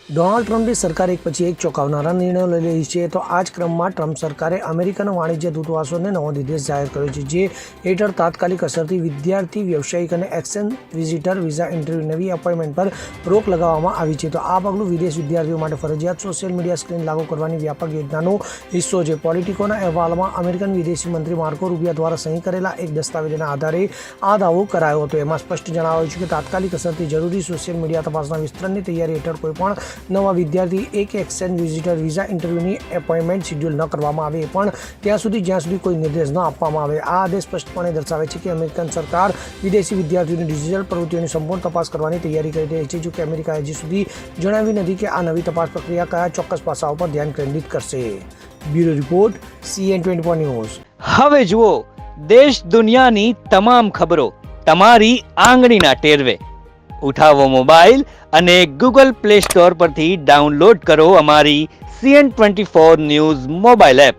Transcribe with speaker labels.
Speaker 1: Donald ટ્રમ્પની સરકાર એક પછી એક ચોંકાવનારા નિર્ણયો લઈ રહી છે. તો આ જ ક્રમમાં ટ્રમ્પ સરકારે અમેરિકાના વાણિજ્ય દૂતાવાસોને નવો નિર્દેશ જાહેર કર્યો છે, જે હેઠળ તાત્કાલિક અસરથી વિદ્યાર્થી, વ્યવસાયિક અને એક્સચેન્જ વિઝિટર વિઝા ઇન્ટરવ્યૂ નવી એપોઇન્ટમેન્ટ પર રોક લગાવવામાં આવી છે. તો આ પગલું વિદેશ વિદ્યાર્થીઓ માટે ફરજિયાત સોશિયલ મીડિયા સ્ક્રીન લાગુ કરવાની વ્યાપક યોજનાનો હિસ્સો છે. પોલિટિકોના અહેવાલમાં અમેરિકન વિદેશી મંત્રી માર્કો રૂબિયો દ્વારા સહી કરેલા એક દસ્તાવેજના આધારે આ દાવો કરાયો હતો. એમાં સ્પષ્ટ જણાવાયું છે કે તાત્કાલિક અસરથી જરૂરી સોશિયલ મીડિયા તપાસના વિસ્તરણની તૈયારી હેઠળ કોઈપણ નવા વિદ્યાર્થી એક એક્સચેન્જ વિઝિટર વિઝા ઇન્ટરવ્યૂની એપોઇન્ટમેન્ટ શેડ્યુલ ન કરવામાં આવે, પણ ત્યાં સુધી જ્યાં સુધી કોઈ નિર્દેશ ન આપવામાં આવે. આ આદેશ સ્પષ્ટપણે દર્શાવે છે કે અમેરિકન સરકાર વિદેશી વિદ્યાર્થીઓની ડિજિટલ પ્રવૃત્તિઓની સંપૂર્ણ તપાસ કરવાની તૈયારી કરી રહી છે. જો કે અમેરિકાએ હજી સુધી જણાવ્યું નથી કે આ નવી તપાસ પ્રક્રિયા કયા ચોક્કસ પાસાઓ પર ધ્યાન કેન્દ્રિત કરશે. Bureau report, CN24 news.
Speaker 2: હવે જુઓ દેશ દુનિયાની તમામ ખબરો તમારી આંગળીના ટેરવે. ઉઠાવો મોબાઈલ અને ગૂગલ પ્લે સ્ટોર પરથી ડાઉનલોડ કરો અમારી CN24 ન્યૂઝ મોબાઈલ એપ.